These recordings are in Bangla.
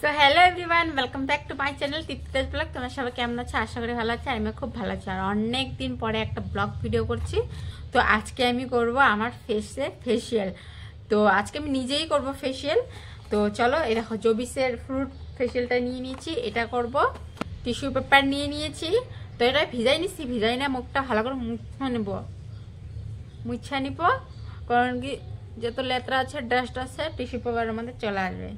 তো hello everyone, welcome back to my channel Tripti Das blog. তোমরা সবাই কেমন আছো? আশা করি ভালো আছো। আমি খুব ভালো আছি। আর অনেক দিন পরে একটা ব্লগ ভিডিও করছি। তো আজকে আমি করব আমার ফেসিয়াল। তো আজকে আমি নিজেই করব ফেসিয়াল। তো চলো, এই দেখো জবিসের ফ্রুট ফেসিয়ালটা নিয়ে নিয়েছি, এটা করব। টিস্যু পেপার নিয়ে নিয়েছি। তো এটা ভিজাই নিচ্ছি, ভিজাই না মুখটা ভালো করে মুছা নিব। কারণ কি যত লেত্রা আছে, ডাস্ট আছে, টিস্যু পেপারের মধ্যে চলে আসবে।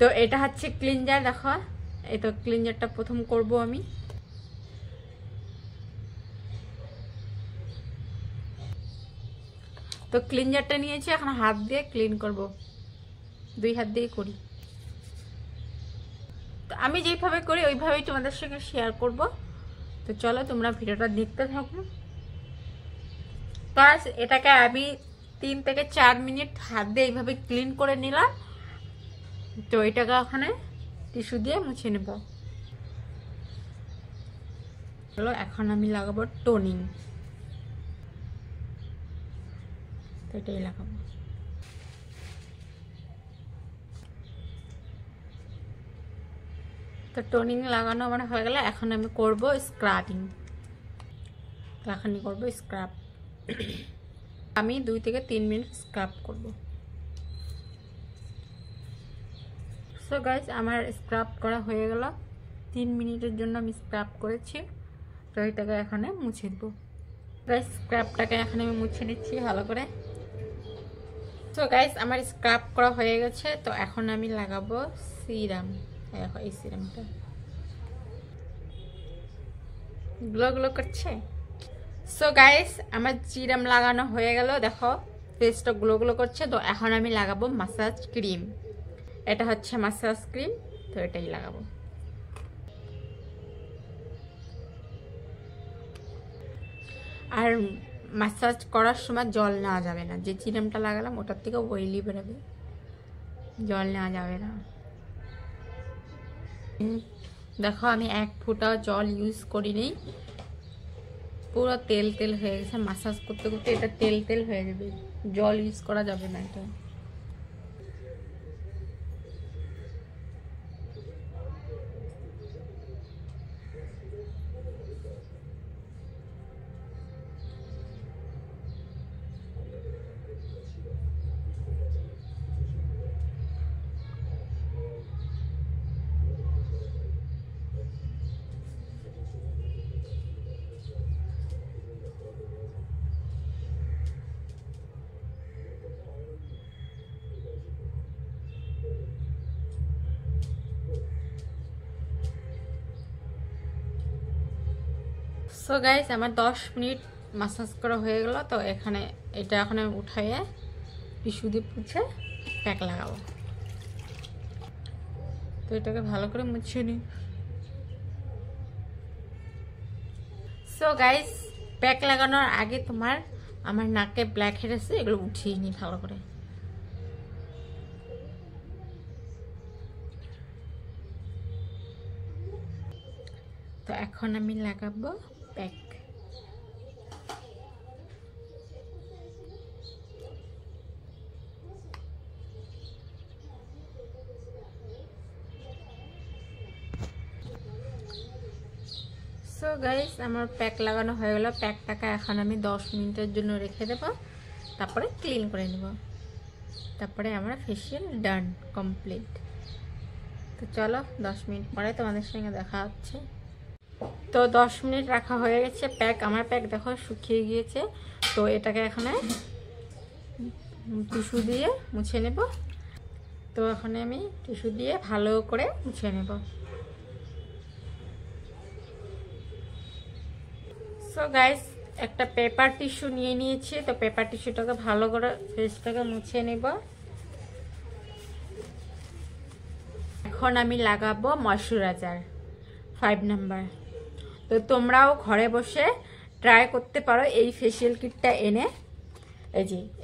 তো এটা হচ্ছে ক্লিনজার। দেখো, এই তো ক্লিনজারটা প্রথম করব আমি। তো ক্লিনজারটা নিয়েছি, এখন হাত দিয়ে ক্লিন করব, দুই হাত দিয়ে করি। তো আমি যেভাবে করি ওইভাবেই তোমাদের সঙ্গে শেয়ার করব। তো চলো তোমরা ভিডিওটা দেখতে থাকো। প্লাস এটাকে আমি 3 থেকে 4 মিনিট হাত দিয়ে এইভাবে ক্লিন করে নিলাম। তো এটাকে ওখানে টিস্যু দিয়ে মুছে নেব। চলো এখন আমি লাগাবো টোনিং। তো এটাই লাগাবো। তো টোনিং লাগানো আমার হয়ে গেল। এখন আমি করব স্ক্রাবিং। এখনই করব স্ক্রাব। আমি 2 থেকে 3 মিনিট স্ক্রাব করব। সো গাইস, আমার স্ক্রাব করা হয়ে গেল। 3 মিনিটের জন্য আমি স্ক্রাব করেছি। তো এটাকে এখানে মুছে দেব। গাইস, স্ক্রাবটাকে এখন আমি মুছে নিচ্ছি ভালো করে। সো গাইস, আমার স্ক্রাব করা হয়ে গেছে। তো এখন আমি লাগাবো সিরাম। দেখো এই সিরামটা গ্লো গ্লো করছে। সো গাইস, আমার সিরাম লাগানো হয়ে গেল। দেখো ফেসটা গ্লো গ্লো করছে। তো এখন আমি লাগাবো মাসাজ ক্রিম। এটা হচ্ছে মাসাজ ক্রিম। তো এটাই লাগাবো। আর মাসাজ করার সময় জল নেওয়া যাবে না। যে সিরামটা লাগালাম ওটার থেকে অয়েলি বেরোবে, জল নেওয়া যাবে না। দেখো আমি 1 ফোঁটাও জল ইউজ করিনি। পুরো তেল তেল হয়ে গেছে। মাসাজ করতে করতে এটা তেল তেল হয়ে যাবে। জল ইউজ করা যাবে না এটা। সো গাইস, আমার 10 মিনিট মাসাজ করা হয়ে গেল। তো এখানে এটা এখন আমি উঠাইয়ে টিস্যু দিয়ে পুছে প্যাক লাগাবো। তো এটাকে ভালো করে মুছে নিই। সো গাইস, প্যাক লাগানোর আগে আমার নাকে ব্ল্যাক হেড আছে, এগুলো উঠিয়ে নিই ভালো করে। তো এখন আমি লাগাবো প্যাক। সো গাইস, আমার প্যাক লাগানো হয়ে গেল। প্যাকটাকে এখন আমি 10 মিনিটের জন্য রেখে দেব। তারপরে ক্লিন করে নেব। তারপরে আমার ফেসিয়াল ডান কমপ্লিট। তো চলো 10 মিনিট পরে তোমাদের সঙ্গে দেখা হচ্ছে। তো 10 মিনিট রাখা হয়ে গেছে। আমার প্যাক দেখো শুকিয়ে গিয়েছে। তো এটাকে এখানে টিস্যু দিয়ে মুছে নেব। তো এখানে আমি টিস্যু দিয়ে ভালো করে মুছে নেব। সো গাইস, একটা পেপার টিস্যু নিয়ে নিয়েছি। তো পেপার টিস্যুটাকে ভালো করে ফেসটাকে মুছে নেব। এখন আমি লাগাবো ময়শ্চারাইজার 5 নাম্বার। তো তোমরাও ঘরে বসে ট্রাই করতে পারো এই ফেসিয়াল কিটটা এনে।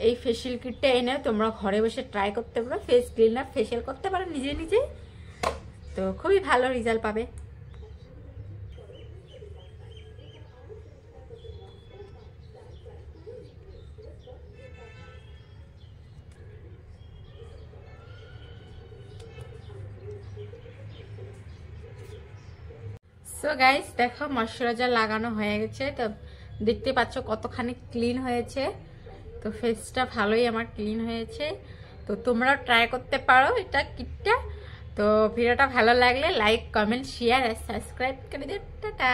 এই ফেসিয়াল কিটটা এনে তোমরা ঘরে বসে ট্রাই করতে পারো। ফেস ক্লিনার ফেসিয়াল করতে পারো নিজে নিজে। তো খুবই ভালো রেজাল্ট পাবে। সো গাইস দেখো ময়শ্চারাইজার লাগানো হয়ে গেছে, তো দেখতে পাচ্ছ কতখানি ক্লিন হয়েছে। তো ফেসটা ভালোই আমার ক্লিন হয়েছে। তো তোমরাও ট্রাই করতে পারো এটা কিটটা। তো ভিডিওটা ভালো লাগলে লাইক কমেন্ট শেয়ার আর সাবস্ক্রাইব করে দিও। টাটা।